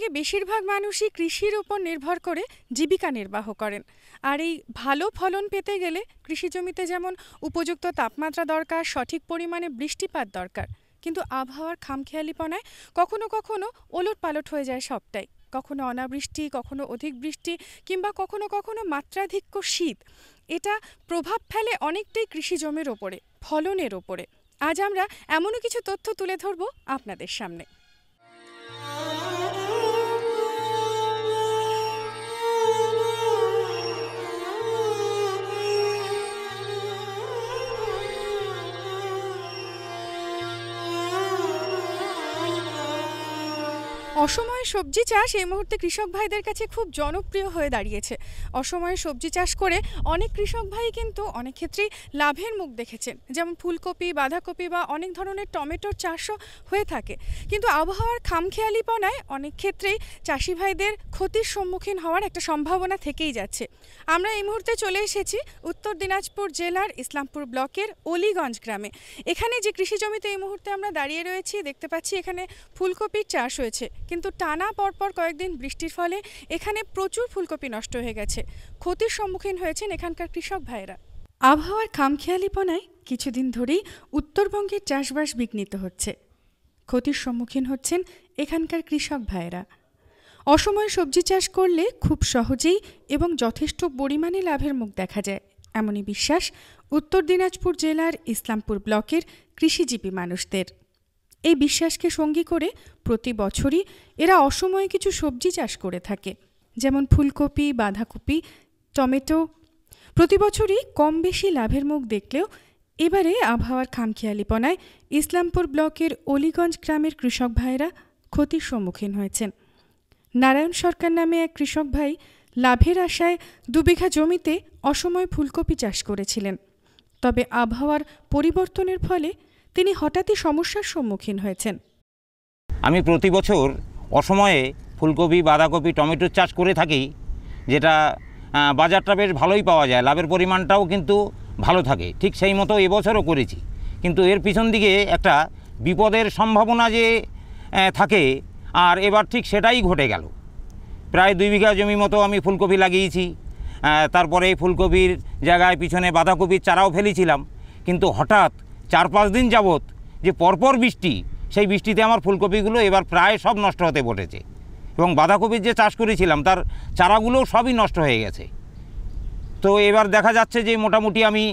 পশ্চিমবঙ্গে বেশিরভাগ মানুষই কৃষির উপর নির্ভর করে জীবিকা নির্বাহ করেন। আর এই ভালো ফলন পেতে গেলে কৃষি জমিতে যেমন উপযুক্ত তাপমাত্রা দরকার, সঠিক পরিমাণে বৃষ্টিপাত দরকার, কিন্তু আবহাওয়ার খামখেয়ালিপনায় কখনো কখনো ওলটপালট হয়ে যায় সবটাই। কখনো অনাবৃষ্টি, কখনো অধিক বৃষ্টি, কিংবা কখনো কখনো মাত্রাধিক্য শীত। এটা প্রভাব ফেলে অনেকটাই কৃষি জমির ওপরে, ফলনের ওপরে। আজ আমরা এমনও কিছু তথ্য তুলে ধরব আপনাদের সামনে। অসময়ে সবজি চাষ এই মুহূর্তে কৃষক ভাইদের কাছে খুব জনপ্রিয় হয়ে দাঁড়িয়েছে। অসময়ে সবজি চাষ করে অনেক কৃষক ভাই কিন্তু অনেক ক্ষেত্রেই লাভের মুখ দেখেছেন, যেমন ফুলকপি, বাঁধাকপি বা অনেক ধরনের টমেটোর চাষও হয়ে থাকে। কিন্তু আবহাওয়ার খামখেয়ালিপনায় অনেক ক্ষেত্রেই চাষি ভাইদের ক্ষতির সম্মুখীন হওয়ার একটা সম্ভাবনা থেকেই যাচ্ছে। আমরা এই মুহূর্তে চলে এসেছি উত্তর দিনাজপুর জেলার ইসলামপুর ব্লকের অলিগঞ্জ গ্রামে। এখানে যে কৃষি জমিতে এই মুহূর্তে আমরা দাঁড়িয়ে রয়েছি, দেখতে পাচ্ছি এখানে ফুলকপির চাষ হয়েছে, কিন্তু টানা পরপর কয়েকদিন বৃষ্টির ফলে এখানে প্রচুর ফুলকপি নষ্ট হয়ে গেছে। ক্ষতির সম্মুখীন হয়েছেন এখানকার কৃষক ভাইয়েরা। আবহাওয়ার খামখেয়ালিপনায় কিছুদিন ধরেই উত্তরবঙ্গের চাষবাস বিঘ্নিত হচ্ছে। ক্ষতির সম্মুখীন হচ্ছেন এখানকার কৃষক ভাইয়েরা। অসময়ে সবজি চাষ করলে খুব সহজেই এবং যথেষ্ট পরিমাণে লাভের মুখ দেখা যায়, এমনই বিশ্বাস উত্তর দিনাজপুর জেলার ইসলামপুর ব্লকের কৃষিজীবী মানুষদের। এই বিশ্বাসকে সঙ্গী করে প্রতি বছরই এরা অসময়ে কিছু সবজি চাষ করে থাকে, যেমন ফুলকপি, বাঁধাকপি, টমেটো। প্রতি বছরই কম বেশি লাভের মুখ দেখলেও এবারে আবহাওয়ার খামখেয়ালিপনায় ইসলামপুর ব্লকের অলিগঞ্জ গ্রামের কৃষক ভাইয়েরা ক্ষতির সম্মুখীন হয়েছেন। নারায়ণ সরকার নামে এক কৃষক ভাই লাভের আশায় 2 বিঘা জমিতে অসময়ে ফুলকপি চাষ করেছিলেন। তবে আবহাওয়ার পরিবর্তনের ফলে তিনি হঠাৎই সমস্যার সম্মুখীন হয়েছেন। আমি প্রতি বছর অসময়ে ফুলকপি, বাঁধাকপি, টমেটোর চাষ করে থাকি, যেটা বাজারটা বেশ ভালোই পাওয়া যায়, লাভের পরিমাণটাও কিন্তু ভালো থাকে। ঠিক সেই মতো এবছরও করেছি, কিন্তু এর পিছন দিকে একটা বিপদের সম্ভাবনা যে থাকে, আর এবার ঠিক সেটাই ঘটে গেল। প্রায় 2 বিঘা জমি মতো আমি ফুলকপি লাগিয়েছি, তারপরে ফুলকপির জায়গায় পিছনে বাঁধাকপির চারাও ফেলেছিলাম, কিন্তু হঠাৎ 4-5 দিন যাবৎ যে পরপর বৃষ্টি, সেই বৃষ্টিতে আমার ফুলকপিগুলো এবার প্রায় সব নষ্ট হতে বসেছে, এবং বাঁধাকপির যে চাষ করেছিলাম তার চারাগুলোও সবই নষ্ট হয়ে গেছে। তো এবার দেখা যাচ্ছে যে মোটামুটি আমি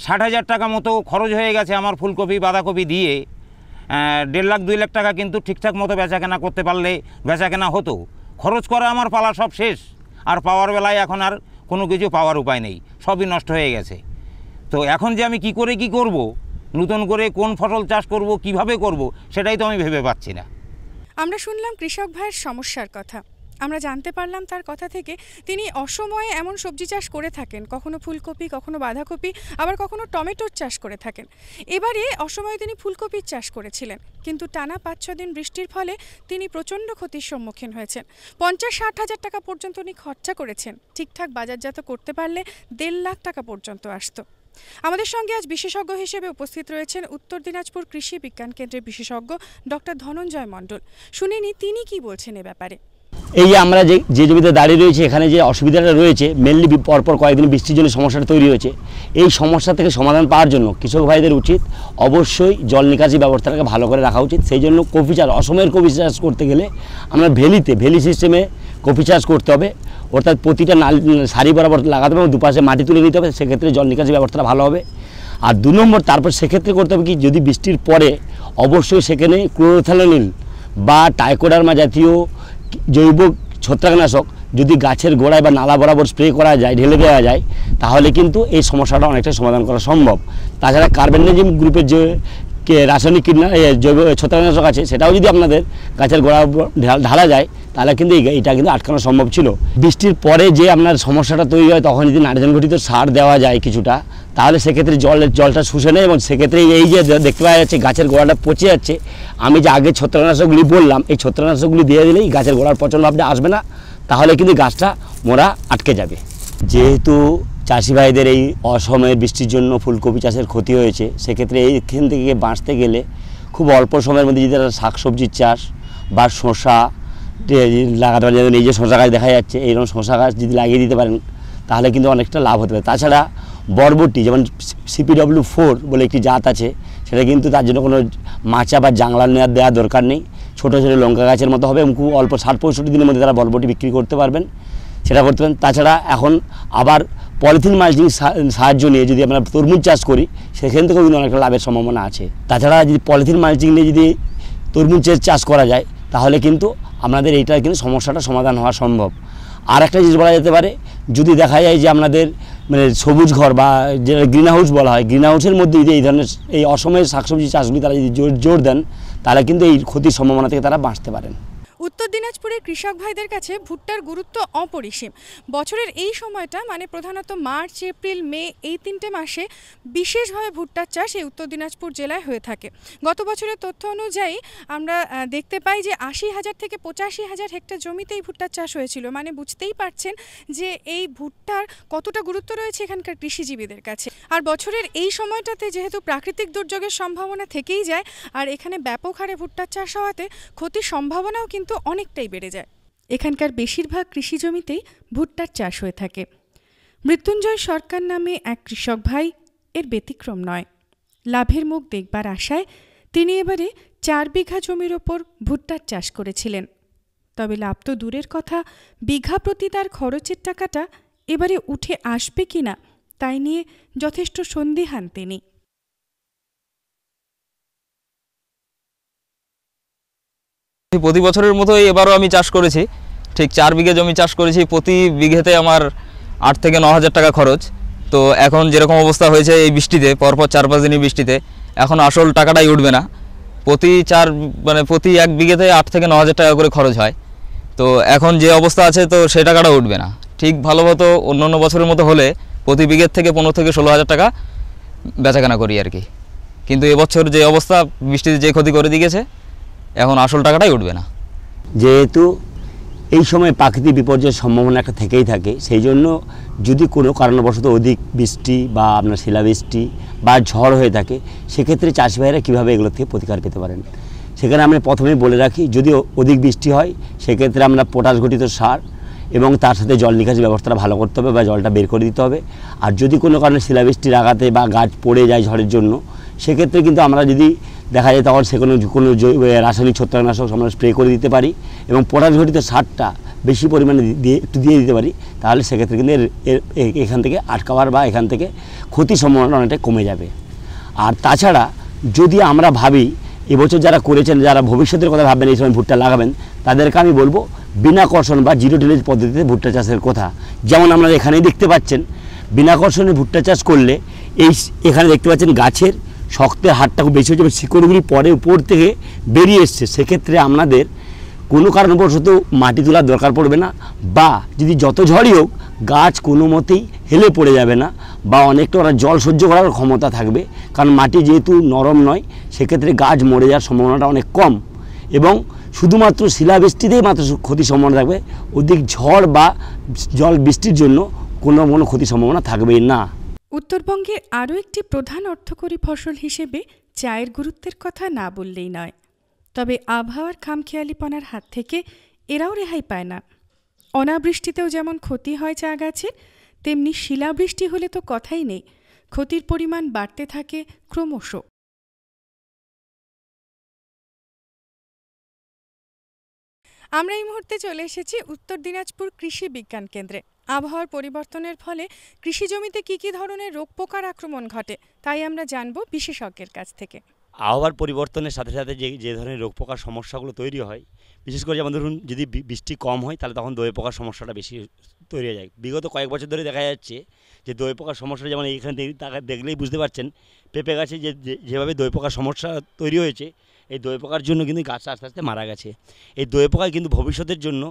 60,000 টাকা মতো খরচ হয়ে গেছে আমার ফুলকপি, বাঁধাকপি দিয়ে। 1.5 লাখ 2 লাখ টাকা কিন্তু ঠিকঠাক মতো বেচাকেনা করতে পারলে বেচাকেনা হতো। খরচ করা আমার পালা সব শেষ, আর পাওয়ার বেলায় এখন আর কোনো কিছু পাওয়ার উপায় নেই, সবই নষ্ট হয়ে গেছে। তো এখন যে আমি কি করব, নতুন করে কোন ফসল চাষ করব, কিভাবে করব, সেটাই তো আমি ভেবে পাচ্ছি না। আমরা শুনলাম কৃষক ভাইয়ের সমস্যার কথা। আমরা জানতে পারলাম তার কথা থেকে তিনি অসময়ে এমন সবজি চাষ করে থাকেন, কখনো ফুলকপি, কখনো বাঁধাকপি, আবার কখনো টমেটোর চাষ করে থাকেন। এবারে অসময়ে তিনি ফুলকপির চাষ করেছিলেন, কিন্তু টানা 5-6 দিন বৃষ্টির ফলে তিনি প্রচণ্ড ক্ষতির সম্মুখীন হয়েছেন। 50-60 হাজার টাকা পর্যন্ত উনি খরচা করেছেন। ঠিকঠাক বাজারজাত করতে পারলে 1.5 লাখ টাকা পর্যন্ত আসতো। আমাদের সঙ্গে আজ বিশেষজ্ঞ হিসেবে উপস্থিত রয়েছেন উত্তর দিনাজপুর কৃষি বিজ্ঞান কেন্দ্রের বিশেষজ্ঞ ডক্টর ধনঞ্জয় মণ্ডল। শুনিনি তিনি কি বলছেন এ ব্যাপারে। এই যে আমরা যে জমিতে দাঁড়িয়ে রয়েছে, এখানে যে অসুবিধাটা রয়েছে, মেনলি পরপর কয়েকদিন বৃষ্টির জন্য সমস্যাটা তৈরি হয়েছে। এই সমস্যা থেকে সমাধান পাওয়ার জন্য কৃষক ভাইদের উচিত অবশ্যই জল নিকাশি ব্যবস্থাটাকে ভালো করে রাখা উচিত। সেই জন্য কপি চাষ, অসময়ের কপি চাষ করতে গেলে আমরা ভেলি সিস্টেমে কপি চাষ করতে হবে, অর্থাৎ প্রতিটা সারি বরাবর লাগাতে হবে এবং দুপাশে মাটি তুলে নিতে হবে। সেক্ষেত্রে জল নিকাশি ব্যবস্থাটা ভালো হবে। আর 2 নম্বর, তারপর সেক্ষেত্রে করতে হবে কি, যদি বৃষ্টির পরে অবশ্যই সেখানে ক্লোরোথ্যালোনিল বা টাইকোডার্মা জাতীয় জৈব ছত্রাকনাশক যদি গাছের গোড়ায় বা নালা বরাবর স্প্রে করা যায়, ঢেলে দেওয়া যায়, তাহলে কিন্তু এই সমস্যাটা অনেকটা সমাধান করা সম্ভব। তাছাড়া কার্বেন্ডাজিম গ্রুপের যে রাসায়নিক জৈব ছত্রাকনাশক আছে, সেটাও যদি আপনাদের গাছের গোড়া ঢালা যায়, তাহলে কিন্তু এটা কিন্তু আটকানো সম্ভব ছিল। বৃষ্টির পরে যে আপনার সমস্যাটা তৈরি হয়, তখন যদি নাইট্রোজেন ঘটিত সার দেওয়া যায় কিছুটা, তাহলে সেক্ষেত্রে জলটা শুষে নেয়, এবং সেক্ষেত্রে এই যে দেখতে পাওয়া যাচ্ছে গাছের গোড়াটা পচে যাচ্ছে, আমি যে আগে ছত্রাকনাশকগুলি বললাম, এই ছত্রাকনাশকগুলি দিয়ে দিলেই গাছের গোড়ার পচন ভাবটা আসবে না, তাহলে কিন্তু গাছটা মরা আটকে যাবে। যেহেতু চাষি ভাইদের এই অসময়ের বৃষ্টির জন্য ফুলকপি চাষের ক্ষতি হয়েছে, সেক্ষেত্রে এইখান থেকে বাঁচতে গেলে খুব অল্প সময়ের মধ্যে যদি তারা শাকসবজির চাষ বা শসা লাগাতে পারেন। যেমন এই যে শশা গাছ দেখা যাচ্ছে, এইরকম শশা গাছ যদি লাগিয়ে দিতে পারেন তাহলে কিন্তু অনেকটা লাভ হতে পারে। তাছাড়া বরবটি যেমন CPW4 বলে একটি জাত আছে, সেটা কিন্তু তার জন্য কোনো মাচা বা জাংলা দেওয়ার দরকার নেই, ছোটো ছোটো লঙ্কা গাছের মতো হবে এবং খুব অল্প 60-65 দিনের মধ্যে তারা বরবটি বিক্রি করতে পারবেন, সেটা করতে পারেন। তাছাড়া এখন আবার পলিথিন মাল্চিং সাহায্য নিয়ে যদি আমরা তরমুজ চাষ করি, সেখান থেকেও কিন্তু অনেকটা লাভের সম্ভাবনা আছে। তাছাড়া যদি পলিথিন মাল্চিং নিয়ে যদি তরমুজের চাষ করা যায় তাহলে কিন্তু আমাদের এইটার কিন্তু সমস্যাটা সমাধান হওয়া সম্ভব। আর একটা জিনিস বলা যেতে পারে, যদি দেখা যায় যে আপনাদের মানে সবুজ ঘর বা যেটা গ্রিন হাউস বলা হয়, গ্রিন হাউসের মধ্যে যদি এই ধরনের এই অসময়ের শাকসবজি চাষগুলি তারা যদি জোর দেন তাহলে কিন্তু এই ক্ষতির সম্ভাবনা থেকে তারা বাঁচতে পারেন। উত্তর দিনাজপুরের কৃষক ভাইদের কাছে ভুট্টার গুরুত্ব অপরিসীম। বছরের এই সময়টা মানে প্রধানত মার্চ, এপ্রিল, মে এই 3টে মাসে বিশেষভাবে ভুট্টার চাষ এই উত্তর দিনাজপুর জেলায় হয়ে থাকে। গত বছরের তথ্য অনুযায়ী আমরা দেখতে পাই যে 80,000 থেকে 85,000 হেক্টর জমিতেই ভুট্টার চাষ হয়েছিল। মানে বুঝতেই পারছেন যে এই ভুট্টার কতটা গুরুত্ব রয়েছে এখানকার কৃষিজীবীদের কাছে। আর বছরের এই সময়টাতে যেহেতু প্রাকৃতিক দুর্যোগের সম্ভাবনা থেকেই যায়, আর এখানে ব্যাপক হারে ভুট্টার চাষ হওয়াতে ক্ষতির সম্ভাবনাও কিন্তু অনেকটাই বেড়ে যায়। এখানকার বেশিরভাগ কৃষি জমিতেই ভুট্টার চাষ হয়ে থাকে। মৃত্যুঞ্জয় সরকার নামে এক কৃষক ভাই এর ব্যতিক্রম নয়। লাভের মুখ দেখবার আশায় তিনি এবারে 4 বিঘা জমির ওপর ভুট্টার চাষ করেছিলেন। তবে লাভ তো দূরের কথা, বিঘা প্রতি তার খরচের টাকাটা এবারে উঠে আসবে কিনা তাই নিয়ে যথেষ্ট সন্দিহান তিনি। প্রতি বছরের মতোই এবারও আমি চাষ করেছি, ঠিক 4 বিঘা জমি চাষ করেছি। প্রতি বিঘেতে আমার 8 থেকে 9,000 টাকা খরচ। তো এখন যেরকম অবস্থা হয়েছে এই বৃষ্টিতে, পরপর 4-5 দিনই বৃষ্টিতে, এখন আসল টাকাটাই উঠবে না। প্রতি 1 বিঘেতে 8 থেকে 9,000 টাকা করে খরচ হয়। তো এখন যে অবস্থা আছে তো সে টাকাটা উঠবে না। ঠিক ভালো মতো অন্য বছরের মতো হলে প্রতি বিঘের থেকে 15 থেকে 16,000 টাকা বেচাকেনা করি আর কি। কিন্তু এবছর যে অবস্থা, বৃষ্টিতে যে ক্ষতি করে দিয়েছে, এখন আসল টাকাটাই উঠবে না। যেহেতু এই সময় প্রাকৃতিক বিপর্যয়ের সম্ভাবনা একটা থেকেই থাকে, সেই জন্য যদি কোনো কারণবশত অধিক বৃষ্টি বা আপনার শিলাবৃষ্টি বা ঝড় হয়ে থাকে, সেক্ষেত্রে চাষি ভাইরা কীভাবে এগুলো থেকে প্রতিকার পেতে পারেন। সেখানে আমরা প্রথমেই বলে রাখি, যদি অধিক বৃষ্টি হয় সেক্ষেত্রে আমরা পটাশ ঘটিত সার এবং তার সাথে জল নিকাশি ব্যবস্থাটা ভালো করতে হবে বা জলটা বের করে দিতে হবে। আর যদি কোনো কারণে শিলাবৃষ্টির আঘাতে বা গাছ পড়ে যায় ঝড়ের জন্য, সেক্ষেত্রে কিন্তু আমরা যদি দেখা যায় তখন সে কোনো রাসায়নিক ছত্রাকনাশক আমরা স্প্রে করে দিতে পারি এবং পটাশ ঘটিত সারটা বেশি পরিমাণে একটু দিয়ে দিতে পারি, তাহলে সেক্ষেত্রে কিন্তু এখান থেকে আটকাবার বা এখান থেকে ক্ষতির সম্ভাবনা অনেকটাই কমে যাবে। আর তাছাড়া যদি আমরা ভাবি এবছর যারা করেছেন, যারা ভবিষ্যতের কথা ভাববেন, এই সময় ভুট্টা লাগাবেন, তাদেরকে আমি বলবো বিনা কর্ষণ বা জিরো টিলেজ পদ্ধতিতে ভুট্টা চাষের কথা। যেমন আমরা এখানেই দেখতে পাচ্ছেন, বিনা কর্ষণে ভুট্টা চাষ করলে এখানে দেখতে পাচ্ছেন গাছের শক্তের হারটা খুব বেশি হচ্ছে, শিকড়গুলি পরে উপর থেকে বেরিয়ে এসছে। সেক্ষেত্রে আপনাদের কোনো কারণবশত মাটি তোলার দরকার পড়বে না, বা যদি যত ঝড়ই হোক গাছ কোনো মতেই হেলে পড়ে যাবে না, বা অনেকটা ওরা জল সহ্য করার ক্ষমতা থাকবে। কারণ মাটি যেহেতু নরম নয়, সেক্ষেত্রে গাছ মরে যাওয়ার সম্ভাবনাটা অনেক কম এবং শুধুমাত্র শিলাবৃষ্টিতেই মাত্র ক্ষতির সম্ভাবনা থাকবে। অধিক ঝড় বা জল বৃষ্টির জন্য কোনো ক্ষতির সম্ভাবনা থাকবেই না। উত্তরবঙ্গের আরও একটি প্রধান অর্থকরী ফসল হিসেবে চায়ের গুরুত্বের কথা না বললেই নয়। তবে আবহাওয়ার খামখেয়ালিপনার হাত থেকে এরাও রেহাই পায় না। অনাবৃষ্টিতেও যেমন ক্ষতি হয় চা গাছের, তেমনি শিলাবৃষ্টি হলে তো কথাই নেই, ক্ষতির পরিমাণ বাড়তে থাকে ক্রমশ। আমরা এই মুহূর্তে চলে এসেছি উত্তর দিনাজপুর কৃষি বিজ্ঞান কেন্দ্রে। আবহাওয়ার পরিবর্তনের ফলে কৃষি জমিতে কী কী ধরনের রোগ পোকার আক্রমণ ঘটে তাই আমরা জানব বিশেষজ্ঞের কাছ থেকে। আবহাওয়ার পরিবর্তনের সাথে সাথে যে ধরনের রোগ পোকার সমস্যাগুলো তৈরি হয়, বিশেষ করে যেমন ধরুন যদি বৃষ্টি কম হয় তাহলে তখন দই পোকার সমস্যাটা বেশি তৈরি হয়ে যায়। বিগত কয়েক বছর ধরে দেখা যাচ্ছে যে দই পোকার সমস্যা, যেমন এইখানে দেখলেই বুঝতে পারছেন পেঁপে গাছে যেভাবে দই পোকার সমস্যা তৈরি হয়েছে, এই দই পোকার জন্য কিন্তু গাছটা আস্তে আস্তে মারা গেছে। এই দই পোকায় কিন্তু ভবিষ্যতের জন্য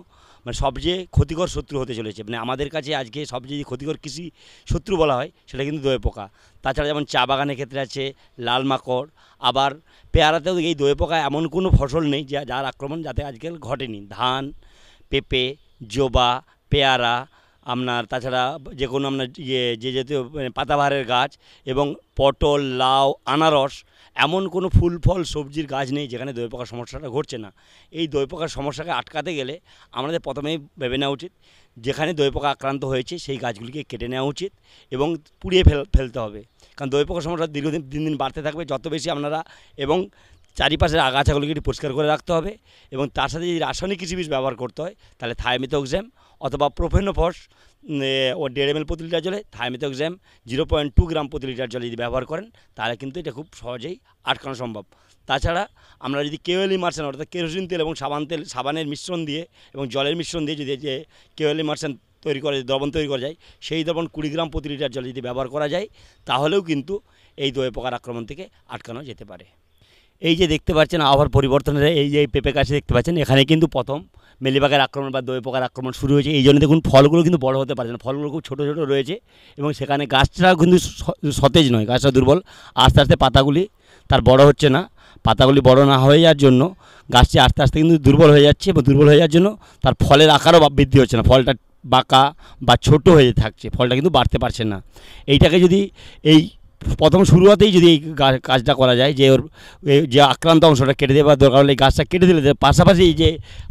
মানে সবচেয়ে ক্ষতিকর শত্রু হতে চলেছে। মানে আমাদের কাছে আজকে সবচেয়ে ক্ষতিকর কৃষি শত্রু বলা হয় সেটা কিন্তু দই পোকা। তাছাড়া যেমন চা বাগানের ক্ষেত্রে আছে লাল মাকড়, আবার পেয়ারাতেও এই দই পোকা এমন কোনো ফসল নেই যার আক্রমণ যাতে আজকাল ঘটেনি। ধান, পেঁপে, জবা, পেয়ারা, আপনার তাছাড়া যে কোনো আপনার যে জাতীয় পাতাবাহারের গাছ এবং পটল, লাউ, আনারস, এমন কোনো ফুল ফল সবজির গাছ নেই যেখানে দই পোকার সমস্যাটা ঘটছে না। এই দই পোকার সমস্যাকে আটকাতে গেলে আমাদের প্রথমেই ভেবে নেওয়া উচিত যেখানে দই পোকা আক্রান্ত হয়েছে সেই গাছগুলিকে কেটে নেওয়া উচিত এবং পুড়িয়ে ফেলতে হবে। কারণ দই পোকার সমস্যা দীর্ঘদিন দিন দিন বাড়তে থাকবে যত বেশি আপনারা, এবং চারিপাশের আগাছাগুলিকে একটু পরিষ্কার করে রাখতে হবে এবং তার সাথে যদি রাসায়নিক কিছু বিষ ব্যবহার করতে হয় তাহলে থায়ামিথক্সাম অথবা প্রোফেনোফস ও 1.5 ml প্রতি লিটার জলে, থায়ামিথক্সাম 0.2 গ্রাম প্রতি লিটার জলে যদি ব্যবহার করেন তাহলে কিন্তু এটা খুব সহজেই আটকানো সম্ভব। তাছাড়া আমরা যদি কেওএল ইমার্শন অর্থাৎ কেরোসিন তেল এবং সাবানের মিশ্রণ দিয়ে এবং জলের মিশ্রণ দিয়ে যদি যে কেওএল ইমার্শন তৈরি করে দ্রবণ তৈরি করা যায়, সেই দ্রবণ 20 গ্রাম প্রতি লিটার জলে যদি ব্যবহার করা যায় তাহলেও কিন্তু এই দই পোকার আক্রমণ থেকে আটকানো যেতে পারে। এই যে দেখতে পাচ্ছেন আবহাওয়ার পরিবর্তনের এই যে পেঁপে গাছে দেখতে পাচ্ছেন, এখানে কিন্তু প্রথম মেলিবাগের আক্রমণ বা দই পোকার আক্রমণ শুরু হয়েছে। এই জন্য দেখুন ফলগুলো কিন্তু বড় হতে পারছে না, ফলগুলো খুব ছোটো ছোটো রয়েছে এবং সেখানে গাছটা কিন্তু সতেজ নয়, গাছটা দুর্বল। আস্তে আস্তে পাতাগুলি তার বড় হচ্ছে না, পাতাগুলি বড় না হয়ে যাওয়ার জন্য গাছটি আস্তে আস্তে কিন্তু দুর্বল হয়ে যাচ্ছে এবং দুর্বল হয়ে যাওয়ার জন্য তার ফলের আকারও বৃদ্ধি হচ্ছে না, ফলটা বাঁকা বা ছোটো হয়ে থাকছে, ফলটা কিন্তু বাড়তে পারছে না। এইটাকে যদি এই প্রথম শুরুতেই যদি এই কাজটা করা যায় যে ওর যে আক্রান্ত অংশটা কেটে দেওয়া দরকার হলে এই গাছটা কেটে দিলে পাশাপাশি এই যে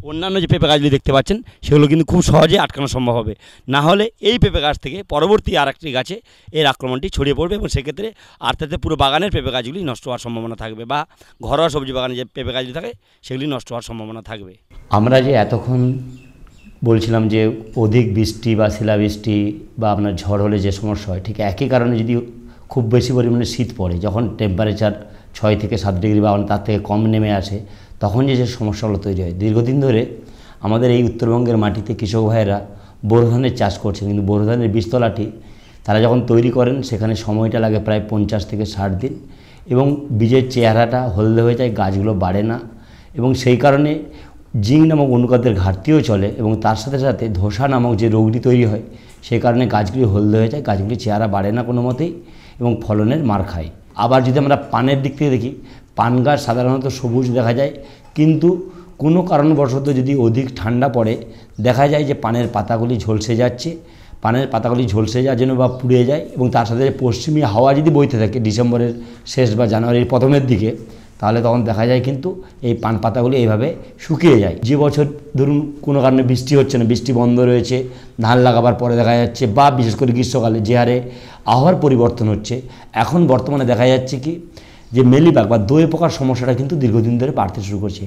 অন্যান্য যে পেঁপে গাছগুলি দেখতে পাচ্ছেন সেগুলো কিন্তু খুব সহজে আটকানো সম্ভব হবে। না হলে এই পেঁপে গাছ থেকে পরবর্তী আরেকটি গাছে এর আক্রমণটি ছড়িয়ে পড়বে এবং সেক্ষেত্রে আস্তে আস্তে পুরো বাগানের পেঁপে গাছগুলি নষ্ট হওয়ার সম্ভাবনা থাকবে বা ঘরোয়া সবজি বাগানে যে পেঁপে গাছগুলি থাকে সেগুলি নষ্ট হওয়ার সম্ভাবনা থাকবে। আমরা যে এতক্ষণ বলছিলাম যে অধিক বৃষ্টি বা শিলাবৃষ্টি বা আপনার ঝড় হলে যে সমস্যা হয়, ঠিক একই কারণে যদি খুব বেশি পরিমাণে শীত পড়ে, যখন টেম্পারেচার 6 থেকে 7 ডিগ্রি বা তার থেকে কম নেমে আসে, তখন যে সমস্যাগুলো তৈরি হয়। দীর্ঘদিন ধরে আমাদের এই উত্তরবঙ্গের মাটিতে কৃষক ভাইয়েরা বোরো ধানের চাষ করছে, কিন্তু বোরো ধানের বীজতলাটি তারা যখন তৈরি করেন সেখানে সময়টা লাগে প্রায় 50 থেকে 60 দিন এবং বীজের চেহারাটা হলদে হয়ে যায়, গাছগুলো বাড়ে না এবং সেই কারণে জিঙ্ক নামক অনুখাদ্যের ঘাটতিও চলে এবং তার সাথে সাথে ধসা নামক যে রোগটি তৈরি হয় সেই কারণে গাছগুলি হলদে হয়ে যায়, গাছগুলি চেহারা বাড়ে না কোনো মতেই এবং ফলনের মার খায়। আবার যদি আমরা পানের দিক থেকে দেখি, পান গাছ সাধারণত সবুজ দেখা যায়, কিন্তু কোনো কারণবশত যদি অধিক ঠান্ডা পড়ে দেখা যায় যে পানের পাতাগুলি ঝলসে যাচ্ছে, পানের পাতাগুলি ঝলসে যাওয়ার জন্য বা পুড়ে যায় এবং তার সাথে পশ্চিমী হাওয়া যদি বইতে থাকে ডিসেম্বরের শেষ বা জানুয়ারির প্রথমের দিকে, তাহলে তখন দেখা যায় কিন্তু এই পান পাতাগুলি এইভাবে শুকিয়ে যায়। যে বছর ধরুন কোনো কারণে বৃষ্টি হচ্ছে না, বৃষ্টি বন্ধ রয়েছে, ধান লাগাবার পরে দেখা যাচ্ছে, বা বিশেষ করে গ্রীষ্মকালে যে হারে আবহাওয়ার পরিবর্তন হচ্ছে, এখন বর্তমানে দেখা যাচ্ছে কি যে মেলিবাগ বা দই পোকার সমস্যাটা কিন্তু দীর্ঘদিন ধরে বাড়তে শুরু করছে।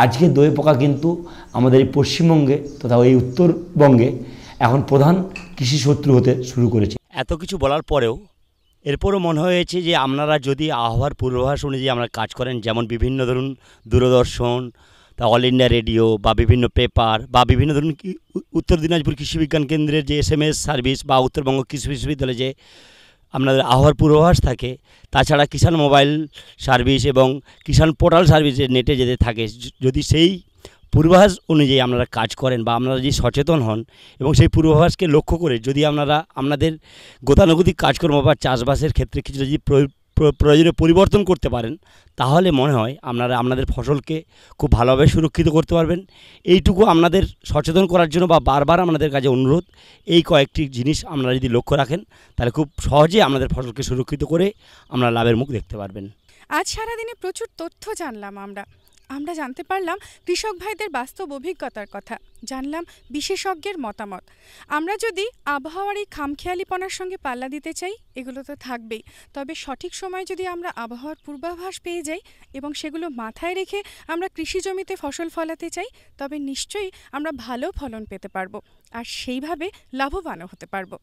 আজকে দই পোকা কিন্তু আমাদের এই পশ্চিমবঙ্গে তথা এই উত্তরবঙ্গে এখন প্রধান কৃষি শত্রু হতে শুরু করেছে। এত কিছু বলার পরেও এরপরও মনে হয়েছে যে আপনারা যদি আবহাওয়ার পূর্বাভাস অনুযায়ী আমরা কাজ করেন, যেমন বিভিন্ন ধরুন দূরদর্শন, তা অল ইন্ডিয়া রেডিও বা বিভিন্ন পেপার বা বিভিন্ন ধরুন উত্তর দিনাজপুর কৃষি বিজ্ঞান কেন্দ্রের যে SMS সার্ভিস বা উত্তরবঙ্গ কৃষি বিশ্ববিদ্যালয়ে যে আপনাদের আবহাওয়ার পূর্বাভাস থাকে, তাছাড়া কিষাণ মোবাইল সার্ভিস এবং কিষাণ পোর্টাল সার্ভিসের নেটে যেতে থাকে, যদি সেই পূর্বাভাস অনুযায়ী আপনারা কাজ করেন বা আপনারা যদি সচেতন হন এবং সেই পূর্বাভাসকে লক্ষ্য করে যদি আপনারা আপনাদের গতানুগতিক কাজকর্ম বা চাষবাসের ক্ষেত্রে কিছু যদি প্রয়োজনে পরিবর্তন করতে পারেন, তাহলে মনে হয় আপনারা আপনাদের ফসলকে খুব ভালোভাবে সুরক্ষিত করতে পারবেন। এইটুকু আপনাদের সচেতন করার জন্য বা বারবার আপনাদের কাছে অনুরোধ, এই কয়েকটি জিনিস আপনারা যদি লক্ষ্য রাখেন তাহলে খুব সহজেই আপনাদের ফসলকে সুরক্ষিত করে আপনারা লাভের মুখ দেখতে পারবেন। আজ সারাদিনে প্রচুর তথ্য জানলাম আমরা জানতে পারলাম কৃষক ভাইদের বাস্তব অভিজ্ঞতার কথা, জানলাম বিশেষজ্ঞের মতামত। আমরা যদি আবহাওয়ার এই খামখেয়ালিপনার সঙ্গে পাল্লা দিতে চাই, এগুলো তো থাকবেই, তবে সঠিক সময় যদি আমরা আবহাওয়ার পূর্বাভাস পেয়ে যাই এবং সেগুলো মাথায় রেখে আমরা কৃষি জমিতে ফসল ফলাতে চাই, তবে নিশ্চয়ই আমরা ভালো ফলন পেতে পারবো আর সেইভাবে লাভবানও হতে পারবো।